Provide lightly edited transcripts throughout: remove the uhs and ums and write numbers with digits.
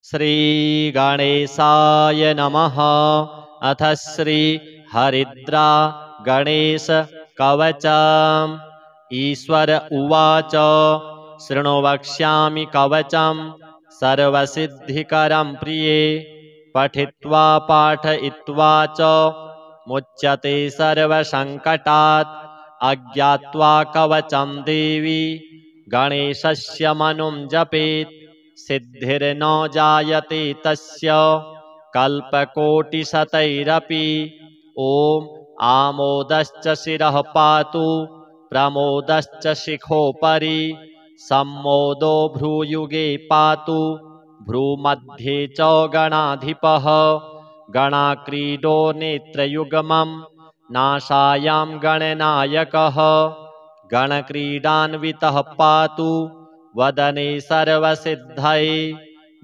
श्रीगणेशाय नमः। अथ श्री हरिद्रा गणेश कवचम्। ईश्वर उवाच शृणु वक्ष्यामि कवचं सर्वसिद्धिकरं प्रिये। पठित्वा पाठयित्वा च मुच्यते सर्वसङ्कटात्। अज्ञात्वा कवचं देवी गणेशस्य मनुं जपेत्। सिद्धिर्न जायते तस्य कल्पकोटिशतैरपि। ॐ आमोदश्च शिरः पातु प्रमोदश्च शिखोपरि। सम्मोदो भ्रूयुगे पातु भ्रूमध्ये च गणाधिपः। गणाक्रीडो नेत्रयुग्मं नासायां गणनायकः। गणक्रीडान्वितः पातु वदने सर्वसिद्धये।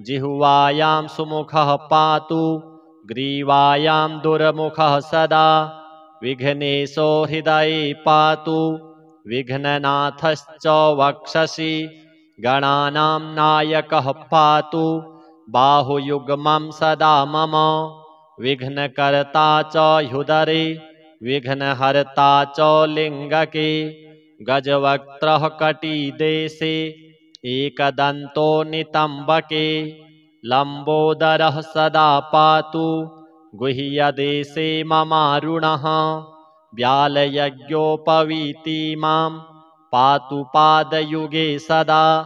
जिह्वायां सुमुखः पातु ग्रीवायां दुर्मुखः सदा। विघ्नेशो हृदये पातु विघ्ननाथश्च वक्षसि। गणानां नायकः पातु बाहुयुग्मं सदा मम। विघ्नकर्ता च ह्युदरे विघ्नहर्ता च लिङ्गके। गजवक्त्रः कटिदेशे एकदन्तो नितम्बके। लम्बोदरः सदा पातु गुह्यदेशे ममारुणः। व्यालयज्ञोपवीतिमां पातु पादयुगे सदा।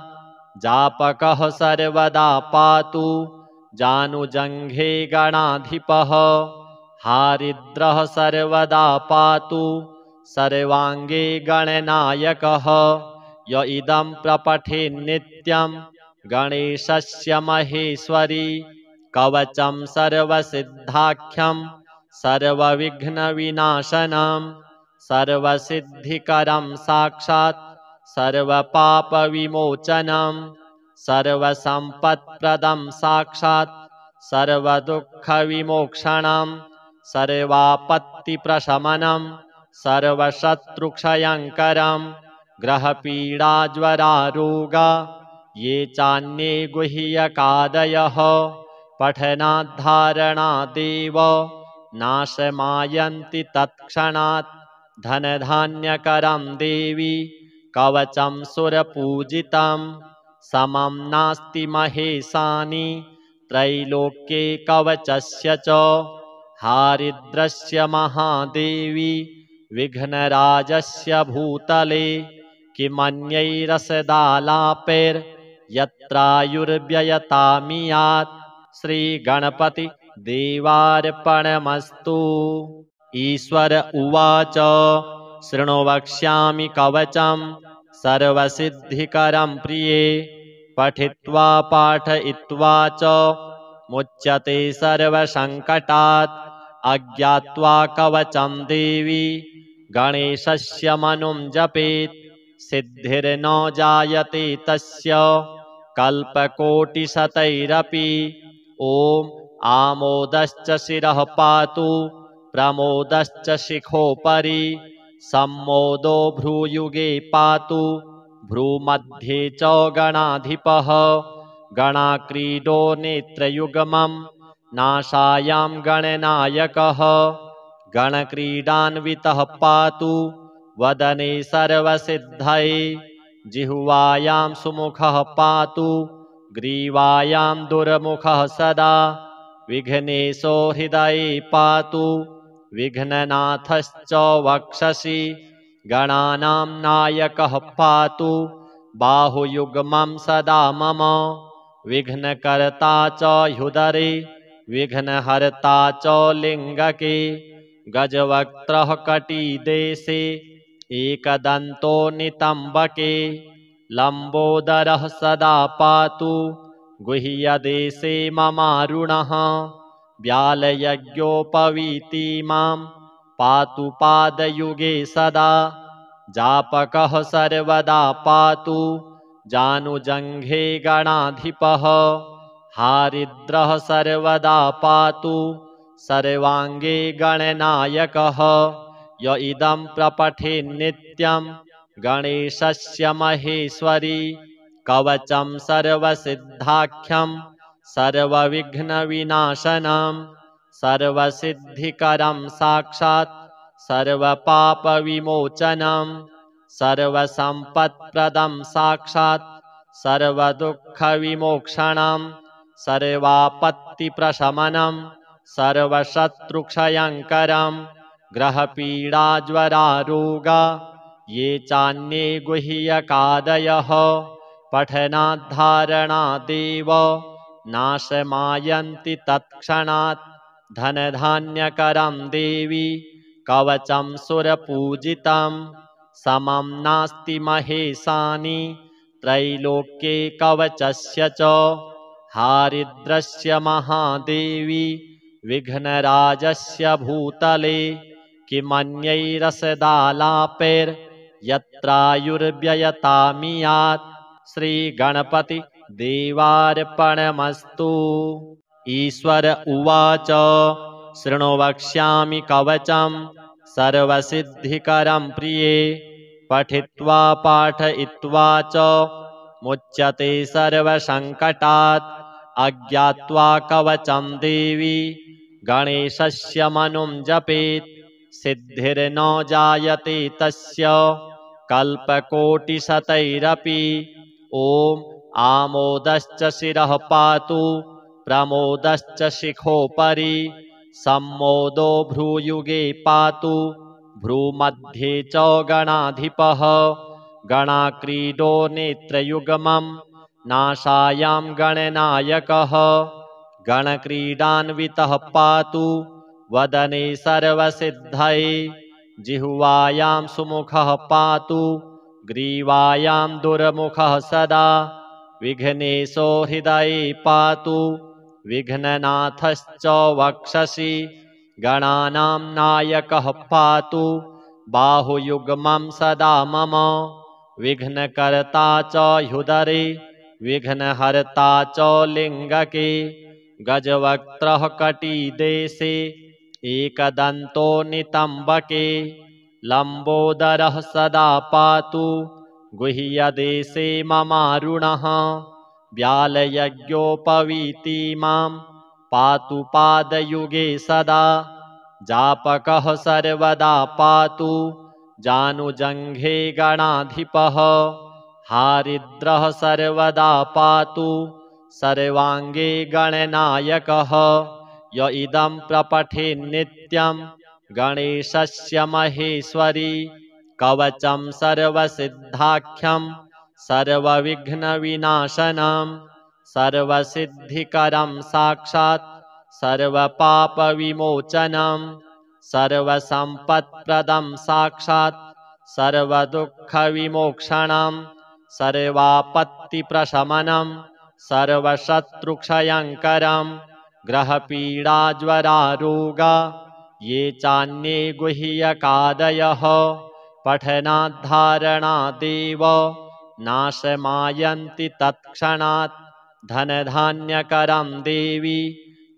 जापकः सर्वदा पातु जानुजङ्घे गणाधिपः। हारिद्रः सर्वदा पातु सर्वाङ्गे गणनायकः। य इदं प्रपठेन्नित्यं गणेशस्य महेश्वरी। कवचं सर्वसिद्धाख्यं सर्वविघ्नविनाशनं। सर्वसिद्धिकरं साक्षात् सर्वपापविमोचनं। सर्वसम्पत्प्रदं साक्षात् सर्वदुःखविमोक्षणं। सर्वापत्तिप्रशमनं सर्वशत्रुक्षयङ्करं। ग्रहपीडाज्वरारोगा ये चान्ये गुह्यकादयः। पठनाद्धारणादेव नाशमायन्ति तत्क्षणात्। धनधान्यकरं देवी कवचं सुरपूजितं। समं नास्ति महेशानि त्रैलोक्ये कवचस्य च। हारिद्रस्य महादेवी विघ्नराजस्य भूतले। किमन्यैरसदालापैर्यत्रायुर्व्ययतामियात्। श्रीगणपति देवार्पणमस्तु। ईश्वर उवाच शृणु वक्ष्यामि कवचं सर्वसिद्धिकरं प्रिये। पठित्वा पाठयित्वा च मुच्यते सर्वसङ्कटात्। अज्ञात्वा कवचं देवी गणेशस्य मनुं जपेत्। सिद्धिर्न जायते तस्य कल्पकोटिशतैरपि। ॐ आमोदश्च शिरः पातु प्रमोदश्च शिखोपरि। सम्मोदो भ्रूयुगे पातु भ्रूमध्ये च गणाधिपः। गणाक्रीडो नेत्रयुग्मं नासायां गणनायकः। गणक्रीडान्वितः पातु वदने सर्वसिद्धये। जिह्वायां सुमुखः पातु ग्रीवायां दुर्मुखः सदा। विघ्नेशो हृदये पातु विघ्ननाथश्च वक्षसि। गणानां नायकः पातु बाहुयुग्मं सदा मम। विघ्नकर्ता च ह्युदरे विघ्नहर्ता च लिङ्गके। गजवक्त्रः कटिदेशे एकदन्तो नितम्बके। लम्बोदरः सदा पातु गुह्यदेशे ममारुणः। व्यालयज्ञोपवीतिमां पातु पादयुगे सदा। जापकः सर्वदा पातु जानुजङ्घे गणाधिपः। हारिद्रः सर्वदा पातु सर्वाङ्गे गणनायकः। य इदं प्रपठेन्नित्यं गणेशस्य महेश्वरी। कवचं सर्वसिद्धाख्यं सर्वविघ्नविनाशनं सर्वसिद्धिकरं साक्षात् सर्वपापविमोचनं सर्वसम्पत्प्रदं साक्षात् सर्वदुःखविमोक्षणं सर्वापत्तिप्रशमनं सर्वशत्रुक्षयङ्करं ग्रहपीडाज्वरारोगा ये चान्ये गुह्यकादयः पठनाद्धारणादेव नाशमायन्ति तत्क्षणात् धनधान्यकरं देवी कवचं सुरपूजितं समं नास्ति महेशानि त्रैलोक्ये कवचस्य च हारिद्रस्य महादेवी विघ्नराजस्य भूतले किमन्यैरसदालापैर्यत्रायुर्व्ययतामियात् श्रीगणपति देवार्पणमस्तु। ईश्वर उवाच शृणु वक्ष्यामि कवचं सर्वसिद्धिकरं प्रिये पठित्वा पाठयित्वा च मुच्यते सर्वसङ्कटात् अज्ञात्वा कवचं देवी गणेशस्य मनुं जपेत् सिद्धिर्न जायते तस्य कल्पकोटिशतैरपि ॐ आमोदश्च शिरः पातु प्रमोदश्च शिखोपरि सम्मोदो भ्रूयुगे पातु भ्रूमध्ये च गणाधिपः गणाक्रीडो नेत्रयुग्मं नासायां गणनायकः गणक्रीडान्वितः पातु वदने सर्वसिद्धये जिह्वायां सुमुखः पातु ग्रीवायां दुर्मुखः सदा विघ्नेशो हृदये पातु विघ्ननाथश्च वक्षसि गणानां नायकः पातु बाहुयुग्मं सदा मम विघ्नकर्ता च ह्युदरे विघ्नहर्ता च लिङ्गके गजवक्त्रः कटिदेशे एकदन्तो नितम्बके लम्बोदरः सदा पातु गुह्यदेशे ममारुणः व्यालयज्ञोपवीति मां पातु पादयुगे सदा जापकः सर्वदा पातु जानुजङ्घे गणाधिपः हारिद्रः सर्वदा पातु सर्वाङ्गे गणनायकः य इदं प्रपठेन्नित्यं गणेशस्य महेश्वरी कवचं सर्वसिद्धाख्यं सर्वविघ्नविनाशनं सर्वसिद्धिकरं साक्षात् सर्वपापविमोचनं सर्वसम्पत्प्रदं साक्षात् सर्वदुःखविमोक्षणं सर्वापत्तिप्रशमनं सर्वशत्रुक्षयङ्करं ग्रहपीडाज्वरारोगा ये चान्ये गुह्यकादयः पठनाद्धारणादेव नाशमायन्ति तत्क्षणात् धनधान्यकरं देवी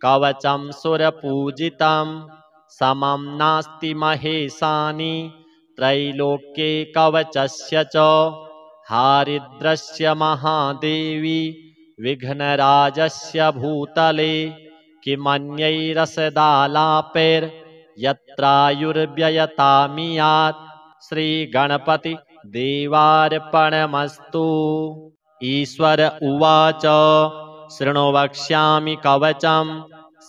कवचं सुरपूजितं समं नास्ति महेशानि त्रैलोक्ये कवचस्य च हारिद्रस्य महादेवी विघ्नराजस्य भूतले किमन्यैरसदालापैर्यत्रायुर्व्ययतामियात् श्रीगणपति देवार्पणमस्तु। ईश्वर उवाच शृणु वक्ष्यामि कवचं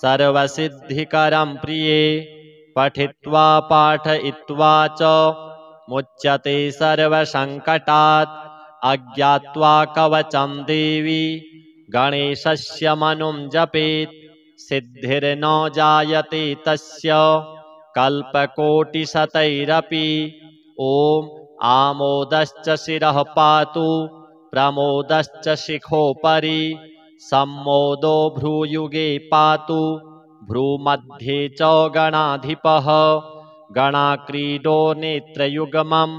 सर्वसिद्धिकरं प्रिये पठित्वा पाठयित्वा च मुच्यते सर्वसङ्कटात् अज्ञात्वा कवचं देवी गणेशस्य मनुं जपेत् सिद्धिर्न जायते तस्य कल्पकोटिशतैरपि ॐ आमोदश्च शिरः पातु प्रमोदश्च शिखोपरि सम्मोदो भ्रूयुगे पातु भ्रूमध्ये च गणाधिपः गणाक्रीडो नेत्रयुग्मं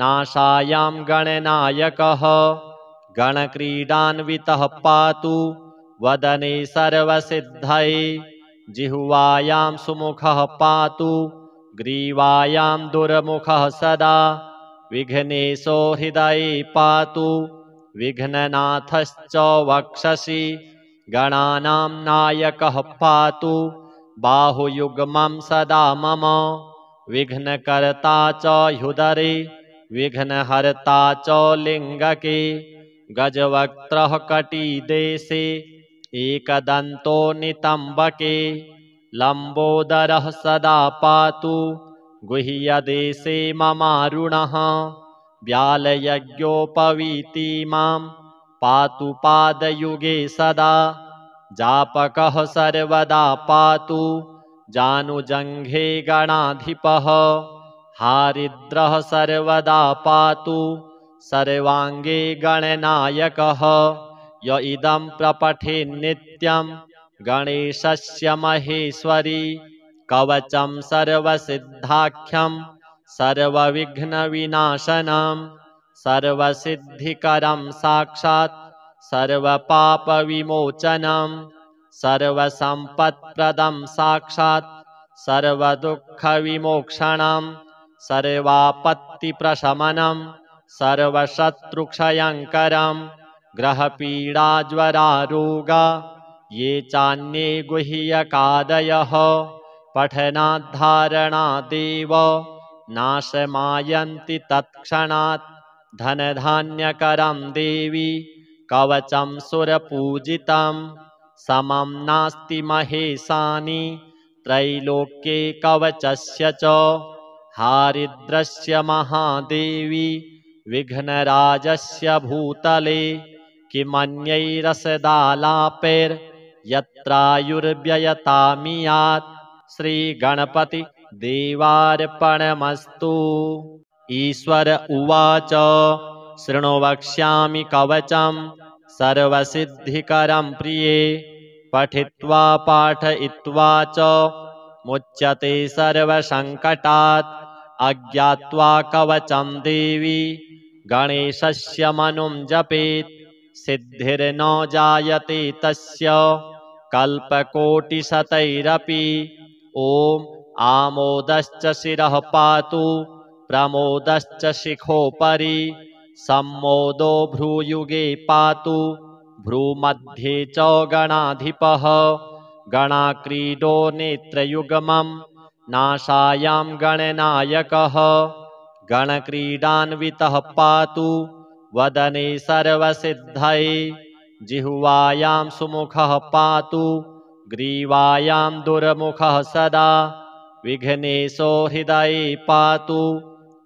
नासायां गणनायकः गणक्रीडान्वितः पातु वदने सर्वसिद्धये जिह्वायां सुमुखः पातु ग्रीवायां दुर्मुखः सदा विघ्नेशो हृदये पातु विघ्ननाथश्च वक्षसि गणानां नायकः पातु बाहुयुग्मं सदा मम विघ्नकर्ता च ह्युदरे विघ्नहर्ता च लिङ्गके गजवक्त्रः कटिदेशे एकदन्तो नितम्बके लम्बोदरः सदा पातु गुह्यदेशे ममारुणः व्यालयज्ञोपवीति मां पातु पादयुगे सदा जापकः सर्वदा पातु जानुजङ्घे गणाधिपः हारिद्रः सर्वदा पातु सर्वाङ्गे गणनायकः य इदं प्रपठेन्नित्यं गणेशस्य महेश्वरी कवचं सर्वसिद्धाख्यं सर्वविघ्नविनाशनं सर्वसिद्धिकरं साक्षात् सर्वपापविमोचनं सर्वसम्पत्प्रदं साक्षात् सर्वदुःखविमोक्षणं सर्वापत्तिप्रशमनं सर्वशत्रुक्षयङ्करं ग्रहपीडाज्वरारोगा ये चान्ये गुह्यकादयः पठनाद्धारणादेव नाशमायन्ति तत्क्षणात् धनधान्यकरं देवी कवचं सुरपूजितं समं नास्ति महेशानि त्रैलोक्ये कवचस्य च हारिद्रस्य महादेवी विघ्नराजस्य भूतले किमन्यैरसदालापैर्यत्रायुर्व्ययतामियात् श्रीगणपति देवार्पणमस्तु। ईश्वर उवाच शृणु वक्ष्यामि कवचं सर्वसिद्धिकरं प्रिये पठित्वा पाठयित्वा च मुच्यते सर्वसङ्कटात् अज्ञात्वा कवचं देवी गणेशस्य मनुं जपेत् सिद्धिर्न जायते तस्य कल्पकोटिशतैरपि ॐ आमोदश्च शिरः पातु प्रमोदश्च शिखोपरि सम्मोदो भ्रूयुगे पातु भ्रूमध्ये च गणाधिपः गणाक्रीडो नेत्रयुग्मं नासायां गणनायकः गणक्रीडान्वितः पातु वदने सर्वसिद्धये जिह्वायां सुमुखः पातु ग्रीवायां दुर्मुखः सदा विघ्नेशो हृदये पातु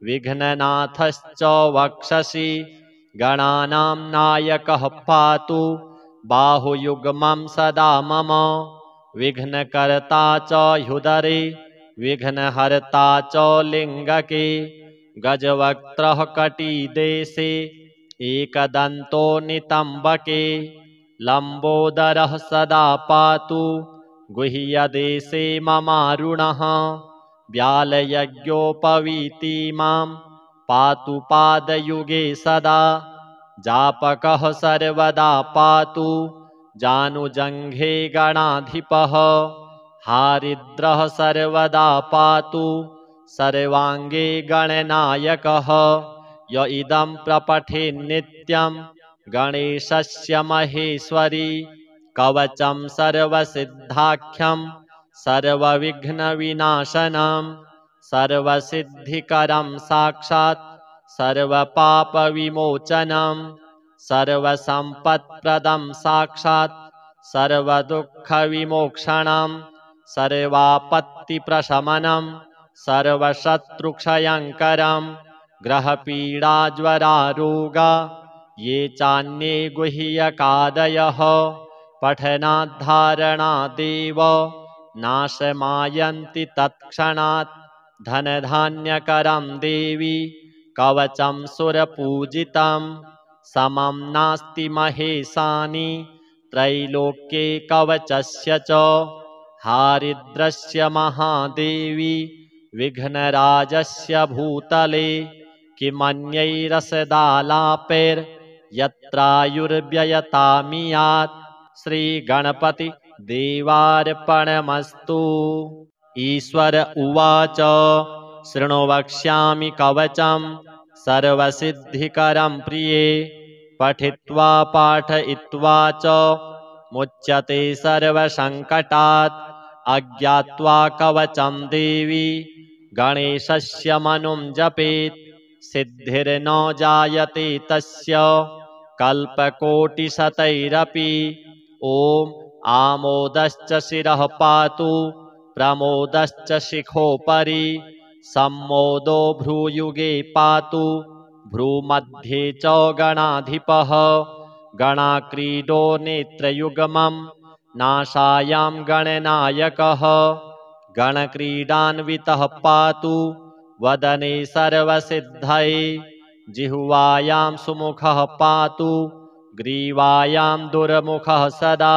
विघ्ननाथश्च वक्षसि गणानां नायकः पातु बाहुयुग्मं सदा मम विघ्नकर्ता च ह्युदरे विघ्नहर्ता च लिङ्गके गजवक्त्रः कटिदेशे एकदन्तो नितम्बके लम्बोदरः सदा पातु गुह्यदेशे ममारुणः व्यालयज्ञोपवीति मां पातु पादयुगे सदा जापकः सर्वदा पातु जानुजङ्घे गणाधिपः हारिद्रः सर्वदा पातु सर्वाङ्गे गणनायकः य इदं प्रपठेन्नित्यं गणेशस्य महेश्वरी कवचं सर्वसिद्धाख्यं सर्वविघ्नविनाशनं सर्वसिद्धिकरं साक्षात् सर्वपापविमोचनं सर्वसम्पत्प्रदं साक्षात् सर्वदुःखविमोक्षणं सर्वापत्तिप्रशमनं सर्वशत्रुक्षयङ्करं ग्रहपीडाज्वरारोगा ये चान्ये गुह्यकादयः पठनाद्धारणादेव नाशमायन्ति तत्क्षणात् धनधान्यकरं देवी कवचं सुरपूजितं समं नास्ति महेशानि त्रैलोक्ये कवचस्य च हारिद्रस्य महादेवी विघ्नराजस्य भूतले किमन्यैरसदालापैर्यत्रायुर्व्ययतामियात् श्रीगणपति देवार्पणमस्तु। ईश्वर उवाच शृणु वक्ष्यामि कवचं सर्वसिद्धिकरं प्रिये पठित्वा पाठयित्वा च मुच्यते सर्वसङ्कटात् अज्ञात्वा कवचं देवी गणेशस्य मनुं जपेत् सिद्धिर्न जायते तस्य कल्पकोटिशतैरपि ॐ आमोदश्च शिरः पातु प्रमोदश्च शिखोपरि सम्मोदो भ्रूयुगे पातु भ्रूमध्ये च गणाधिपः गणाक्रीडो नेत्रयुग्मं नासायां गणनायकः गणक्रीडान्वितः पातु वदने सर्वसिद्धये जिह्वायां सुमुखः पातु ग्रीवायां दुर्मुखः सदा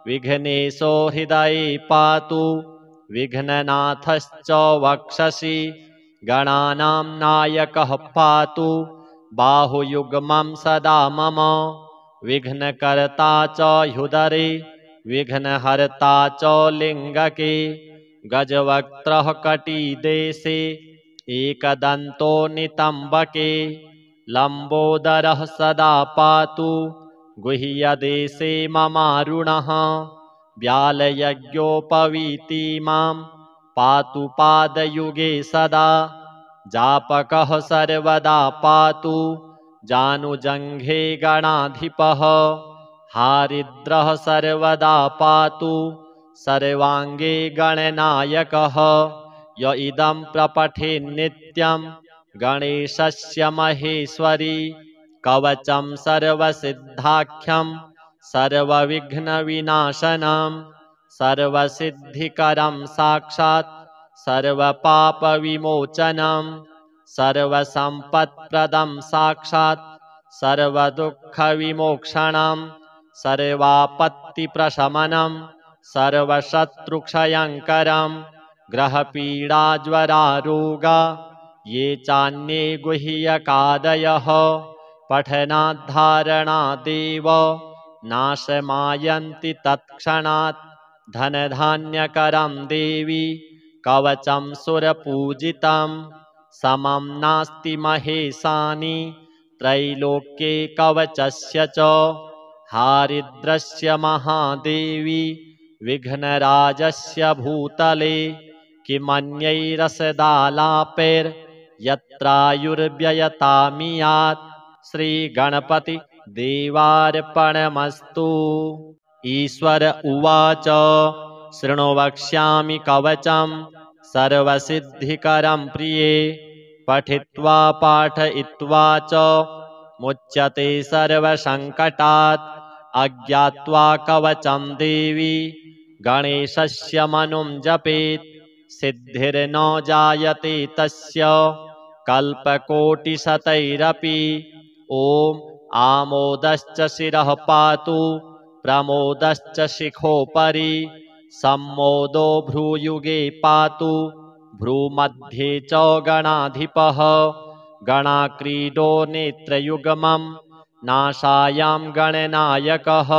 विघ्नेशो हृदये पातु विघ्ननाथश्च वक्षसि गणानां नायकः पातु बाहुयुग्मं सदा मम विघ्नकर्ता च ह्युदरे विघ्नहर्ता च लिङ्गके गजवक्त्रः कटिदेशे एकदन्तो नितम्बके लम्बोदरः सदा पातु गुह्यदेशे ममारुणः व्यालयज्ञोपवीतिमां पातु पादयुगे सदा जापकः सर्वदा पातु जानुजङ्घे गणाधिपः हारिद्रः सर्वदा पातु सर्वाङ्गे गणनायकः य इदं प्रपठेन्नित्यं गणेशस्य महेश्वरी कवचं सर्वसिद्धाख्यं सर्वविघ्नविनाशनं सर्वसिद्धिकरं साक्षात् सर्वपापविमोचनं सर्वसम्पत्प्रदं साक्षात् सर्वदुःखविमोक्षणं सर्वापत्तिप्रशमनं सर्वशत्रुक्षयङ्करं ग्रहपीडाज्वरारोगा ये चान्ये गुह्यकादयः पठनाद्धारणादेव नाशमायन्ति तत्क्षणात् धनधान्यकरं देवी कवचं सुरपूजितं समं नास्ति महेशानि त्रैलोक्ये कवचस्य च हारिद्रस्य महादेवी विघ्नराजस्य भूतले किमन्यैरसदालापैर्यत्रायुर्व्ययतामियात् श्रीगणपति देवार्पणमस्तु। ईश्वर उवाच शृणु वक्ष्यामि कवचं सर्वसिद्धिकरं प्रिये पठित्वा पाठयित्वा च मुच्यते सर्वसङ्कटात् अज्ञात्वा कवचं देवी गणेशस्य मनुं जपेत् सिद्धिर्न जायते तस्य कल्पकोटिशतैरपि ॐ आमोदश्च शिरः पातु प्रमोदश्च शिखोपरि सम्मोदो भ्रूयुगे पातु भ्रूमध्ये च गणाधिपः गणाक्रीडो नेत्रयुग्मं नासायां गणनायकः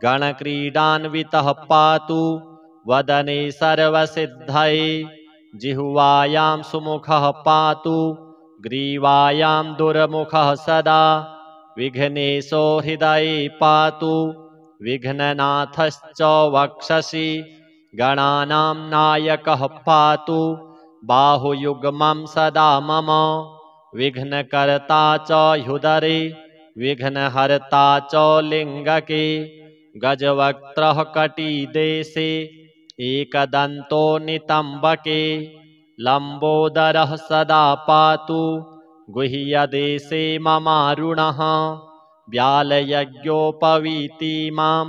गणक्रीडान्वितः पातु वदने सर्वसिद्धये जिह्वायां सुमुखः पातु ग्रीवायां दुर्मुखः सदा विघ्नेशो हृदये पातु विघ्ननाथश्च वक्षसि गणानां नायकः पातु बाहुयुग्मं सदा मम विघ्नकर्ता च ह्युदरे विघ्नहर्ता च लिङ्गके गजवक्त्रः कटिदेशे एकदन्तो नितम्बके लम्बोदरः सदा पातु गुह्यदेशे ममारुणः व्यालयज्ञोपवीतिमां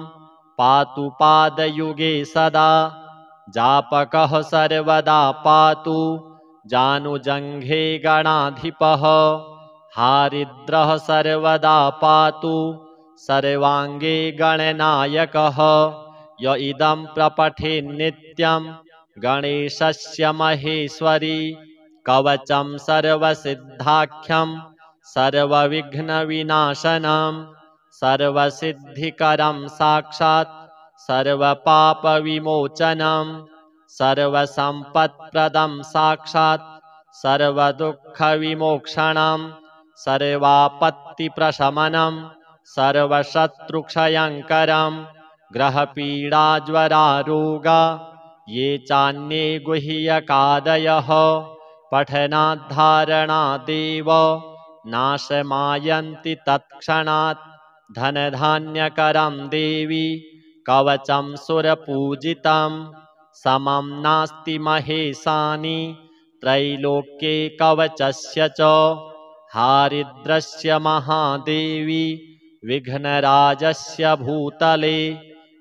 पातु पादयुगे सदा जापकः सर्वदा पातु जानुजङ्घे गणाधिपः हारिद्रः सर्वदा पातु सर्वाङ्गे गणनायकः य इदं प्रपठेन्नित्यं गणेशस्य महेश्वरी कवचं सर्वसिद्धाख्यं सर्वविघ्नविनाशनं सर्वसिद्धिकरं साक्षात् सर्वपापविमोचनं सर्वसम्पत्प्रदं साक्षात् सर्वदुःखविमोक्षणं सर्वापत्तिप्रशमनं सर्वशत्रुक्षयङ्करं ग्रहपीडाज्वरारोगा ये चान्ये गुह्यकादयः पठनाद्धारणादेव नाशमायन्ति तत्क्षणात् धनधान्यकरं देवी कवचं सुरपूजितं समं नास्ति महेशानि त्रैलोक्ये कवचस्य च हारिद्रस्य महादेवी विघ्नराजस्य भूतले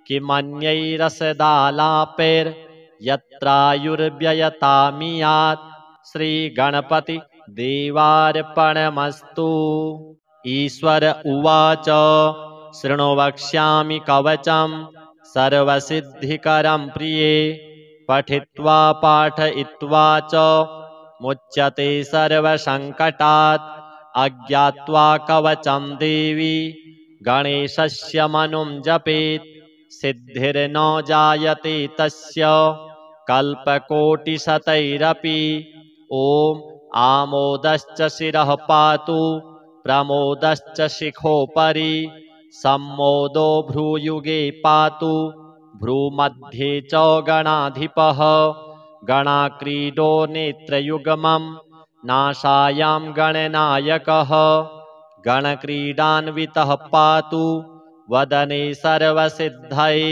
किमन्यैरसदालापैर्यत्रायुर्व्ययतामियात् श्रीगणपति देवार्पणमस्तु। ईश्वर उवाच शृणु वक्ष्यामि कवचं सर्वसिद्धिकरं प्रिये पठित्वा पाठयित्वा च मुच्यते सर्वसङ्कटात् अज्ञात्वा कवचं देवी गणेशस्य मनुं जपेत् सिद्धिर्न जायते तस्य कल्पकोटिशतैरपि ॐ आमोदश्च शिरः पातु प्रमोदश्च शिखोपरि सम्मोदो भ्रूयुगे पातु भ्रूमध्ये च गणाधिपः गणाक्रीडो नेत्रयुग्मं नासायां गणनायकः गणक्रीडान्वितः पातु वदने सर्वसिद्धये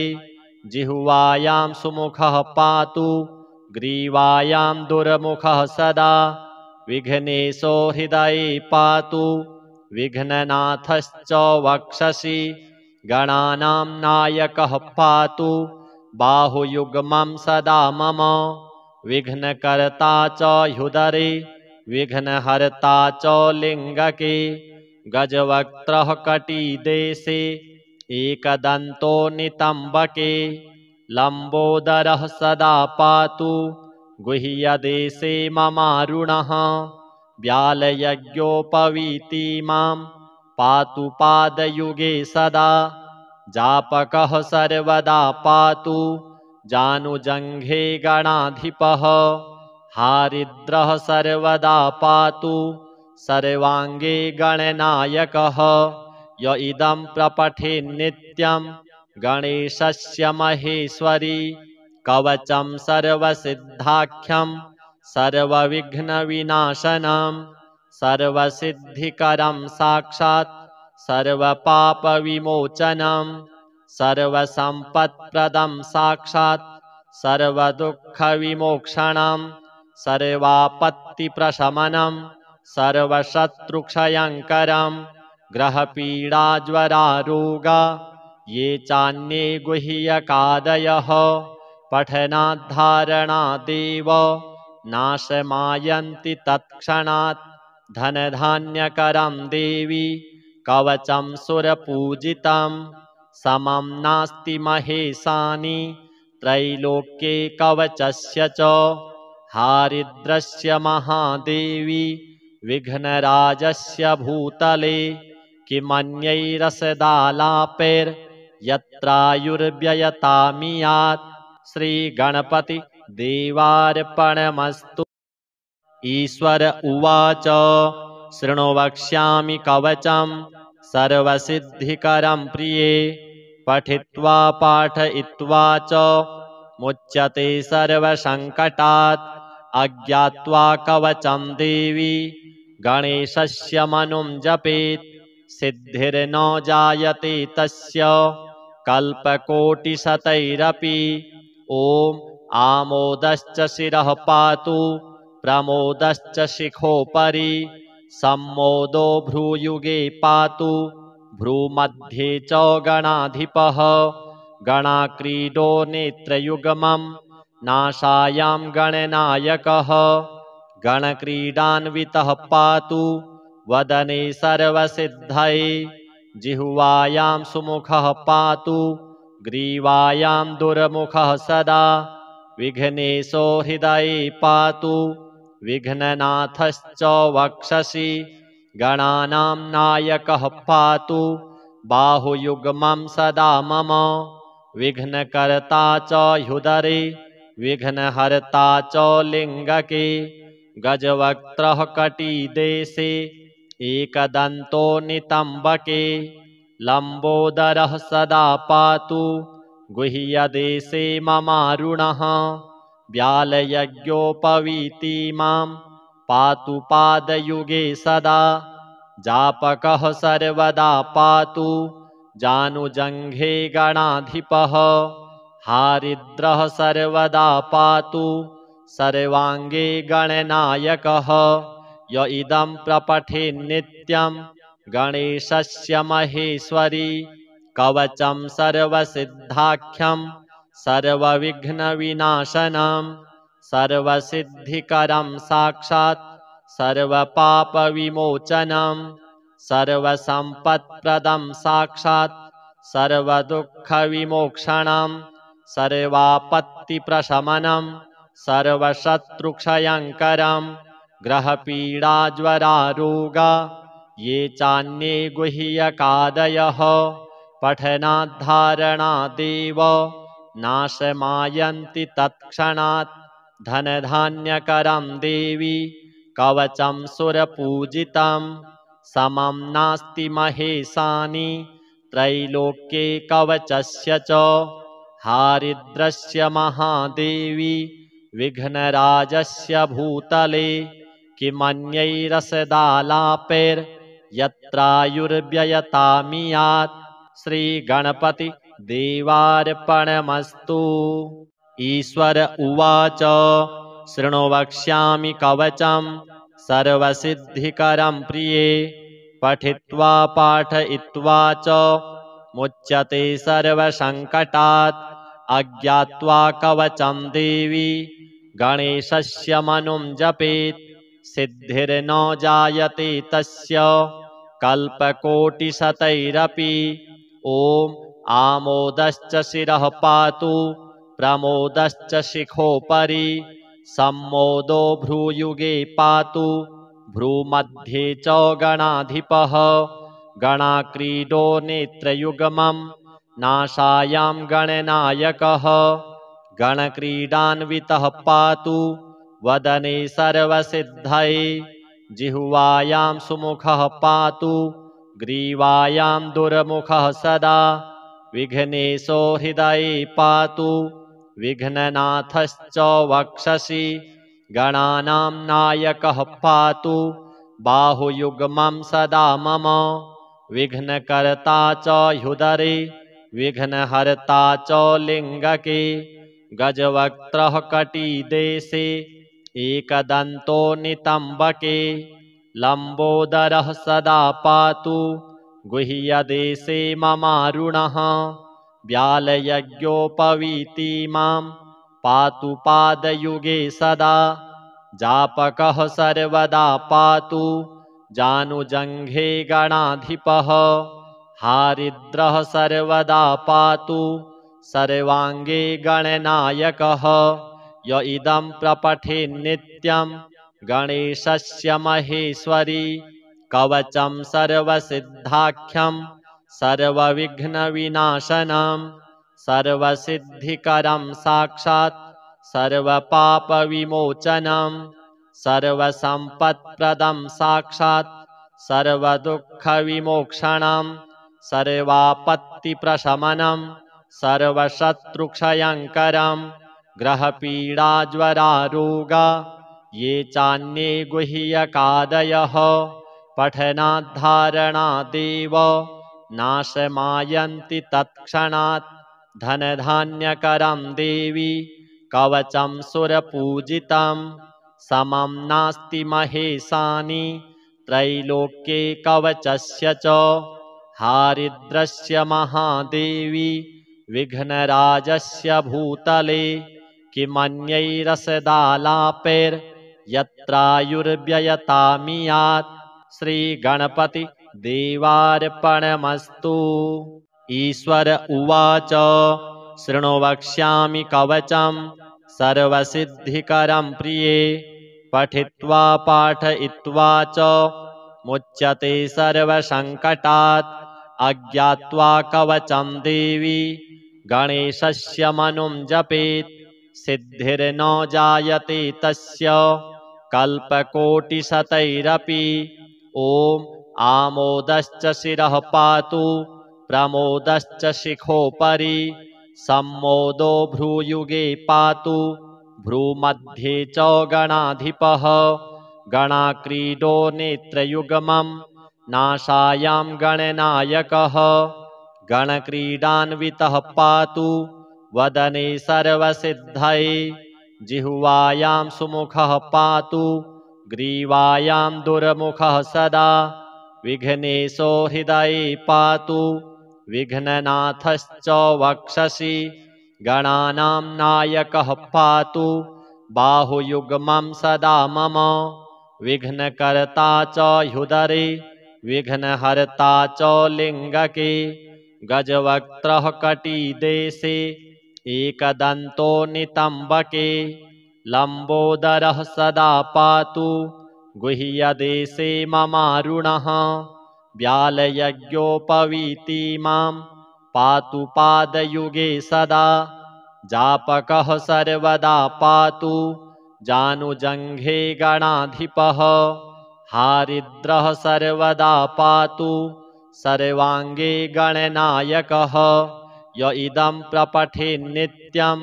जिह्वायां सुमुखः पातु ग्रीवायां दुर्मुखः सदा विघ्नेशो हृदये पातु विघ्ननाथश्च वक्षसि गणानां नायकः पातु बाहुयुग्मं सदा मम विघ्नकर्ता च ह्युदरे विघ्नहर्ता च लिङ्गके गजवक्त्रः कटिदेशे एकदन्तो नितम्बके लम्बोदरः सदा पातु गुह्यदेशे ममारुणः व्यालयज्ञोपवीति मां पातु पादयुगे सदा जापकः सर्वदा पातु जानुजङ्घे गणाधिपः हारिद्रः सर्वदा पातु सर्वाङ्गे गणनायकः य इदं प्रपठेन्नित्यं गणेशस्य महेश्वरी कवचं सर्वसिद्धाख्यं सर्वविघ्नविनाशनं सर्वसिद्धिकरं साक्षात् सर्वपापविमोचनं सर्वसम्पत्प्रदं साक्षात् सर्वदुःखविमोक्षणं सर्वापत्तिप्रशमनं सर्वशत्रुक्षयङ्करं ग्रहपीडाज्वरारोगा ये चान्ये गुह्यकादयः पठनाद्धारणादेव नाशमायन्ति तत्क्षणात् धनधान्यकरं देवी कवचं सुरपूजितं समं नास्ति महेशानि त्रैलोक्ये कवचस्य च हारिद्रस्य महादेवी विघ्नराजस्य भूतले किमन्यैरसदालापैर्यत्रायुर्व्ययतामियात् श्रीगणपति देवार्पणमस्तु। ईश्वर उवाच शृणु वक्ष्यामि कवचं सर्वसिद्धिकरं प्रिये पठित्वा पाठयित्वा च मुच्यते सर्वसङ्कटात् अज्ञात्वा कवचं देवी गणेशस्य मनुं जपेत् सिद्धिर्न जायते तस्य कल्पकोटिशतैरपि ॐ आमोदश्च शिरः पातु प्रमोदश्च शिखोपरि सम्मोदो भ्रूयुगे पातु भ्रूमध्ये च गणाधिपः गणाक्रीडो नेत्रयुग्मं नासायां गणनायकः गणक्रीडान्वितः पातु वदने सर्वसिद्धये जिह्वायां सुमुखः पातु ग्रीवायां दुर्मुखः सदा विघ्नेशो हृदये पातु विघ्ननाथश्च वक्षसि गणानां नायकः पातु बाहुयुग्मं सदा मम विघ्नकर्ता च ह्युदरे विघ्नहर्ता च लिङ्गके गजवक्त्रः कटिदेशे एकदन्तो नितम्बके लम्बोदरः सदा पातु गुह्यदेशे ममारुणः व्यालयज्ञोपवीति मां पातु पादयुगे सदा जापकः सर्वदा पातु जानुजङ्घे गणाधिपः हारिद्रः सर्वदा पातु सर्वाङ्गे गणनायकः य इदं प्रपठेन्नित्यं गणेशस्य महेश्वरी कवचं सर्वसिद्धाख्यं सर्वविघ्नविनाशनं सर्वसिद्धिकरं साक्षात् सर्वपापविमोचनं सर्वसम्पत्प्रदं साक्षात् सर्वदुःखविमोक्षणं सर्वापत्तिप्रशमनं सर्वशत्रुक्षयङ्करं ग्रहपीडाज्वरारोगा ये चान्ये गुह्यकादयः पठनाद्धारणादेव नाशमायन्ति तत्क्षणात् धनधान्यकरं देवी कवचं सुरपूजितं समं नास्ति महेशानि त्रैलोक्ये कवचस्य च हारिद्रस्य महादेवी विघ्नराजस्य भूतले किमन्यैरसदालापैर्यत्रायुर्व्ययतामियात् श्रीगणपति देवार्पणमस्तु। ईश्वर उवाच शृणु वक्ष्यामि कवचं सर्वसिद्धिकरं प्रिये पठित्वा पाठयित्वा च मुच्यते सर्वसङ्कटात् अज्ञात्वा कवचं देवी गणेशस्य मनुं जपेत् सिद्धिर्न जायते तस्य कल्पकोटिशतैरपि ॐ आमोदश्च शिरः पातु प्रमोदश्च शिखोपरि सम्मोदो भ्रूयुगे पातु भ्रूमध्ये च गणाधिपः गणाक्रीडो नेत्रयुग्मं नासायां गणनायकः गणक्रीडान्वितः पातु वदने सर्वसिद्धये जिह्वायां सुमुखः पातु ग्रीवायां दुर्मुखः सदा विघ्नेशो हृदये पातु विघ्ननाथश्च वक्षसि गणानां नायकः पातु बाहुयुग्मं सदा मम विघ्नकर्ता च ह्युदरे विघ्नहर्ता च लिङ्गके गजवक्त्रः कटिदेशे एकदन्तो नितम्बके लम्बोदरः सदा पातु गुह्यदेशे ममारुणः व्यालयज्ञोपवीति मां पातु पादयुगे सदा जापकः सर्वदा पातु जानुजङ्घे गणाधिपः हारिद्रः सर्वदा पातु सर्वाङ्गे गणनायकः य इदं प्रपठेन्नित्यं गणेशस्य महेश्वरी कवचं सर्वसिद्धाख्यं सर्वविघ्नविनाशनं सर्वसिद्धिकरं साक्षात् सर्वपापविमोचनं सर्वसम्पत्प्रदं साक्षात् सर्वदुःखविमोक्षणं सर्वापत्तिप्रशमनं सर्वशत्रुक्षयङ्करं ग्रहपीडाज्वरारोगा ये चान्ये गुह्यकादयः पठनाद्धारणादेव नाशमायन्ति तत्क्षणात् धनधान्यकरं देवी कवचं सुरपूजितं समं नास्ति महेशानि त्रैलोक्ये कवचस्य च हारिद्रस्य महादेवी विघ्नराजस्य भूतले किमन्यैरसदालापैर्यत्रायुर्व्ययतामियात् श्रीगणपति देवार्पणमस्तु। ईश्वर उवाच शृणु वक्ष्यामि कवचं सर्वसिद्धिकरं प्रिये पठित्वा पाठयित्वा च मुच्यते सर्वसङ्कटात् अज्ञात्वा कवचं देवी गणेशस्य मनुं जपेत् सिद्धिर्न जायते तस्य कल्पकोटिशतैरपि ॐ आमोदश्च शिरः पातु प्रमोदश्च शिखोपरि सम्मोदो भ्रूयुगे पातु भ्रूमध्ये च गणाधिपः गणाक्रीडो नेत्रयुग्मं नासायां गणनायकः गणक्रीडान्वितः पातु वदने सर्वसिद्धये जिह्वायां सुमुखः पातु ग्रीवायां दुर्मुखः सदा विघ्नेशो हृदये पातु विघ्ननाथश्च वक्षसि गणानां नायकः पातु बाहुयुग्मं सदा मम विघ्नकर्ता च ह्युदरे विघ्नहर्ता च लिङ्गके गजवक्त्रः कटिदेशे एकदन्तो नितम्बके लम्बोदरः सदा पातु गुह्यदेशे ममारुणः व्यालयज्ञोपवीति मां पातु पादयुगे सदा जापकः सर्वदा पातु जानुजङ्घे गणाधिपः हारिद्रः सर्वदा पातु सर्वाङ्गे गणनायकः य इदं प्रपठेन्नित्यं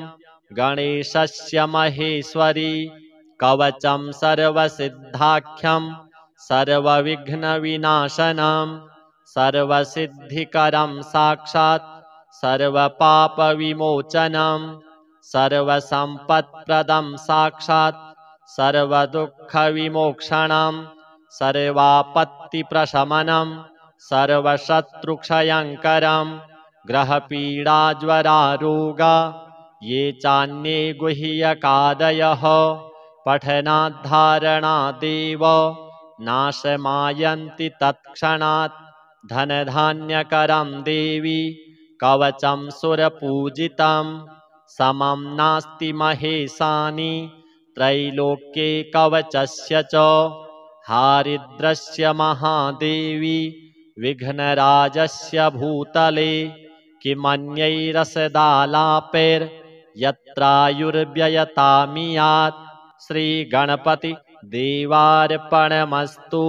गणेशस्य महेश्वरी कवचं सर्वसिद्धाख्यं सर्वविघ्नविनाशनं सर्वसिद्धिकरं साक्षात् सर्वपापविमोचनं सर्वसम्पत्प्रदं साक्षात् सर्वदुःखविमोक्षणं सर्वापत्तिप्रशमनं सर्वशत्रुक्षयङ्करं ग्रहपीडाज्वरारोगा ये चान्ये गुह्यकादयः पठनाद्धारणादेव नाशमायन्ति तत्क्षणात् धनधान्यकरं देवी कवचं सुरपूजितं समं नास्ति महेशानि त्रैलोक्ये कवचस्य च हारिद्रस्य महादेवी विघ्नराजस्य भूतले किमन्यैरसदालापैर्यत्रायुर्व्ययतामियात् श्रीगणपति देवार्पणमस्तु।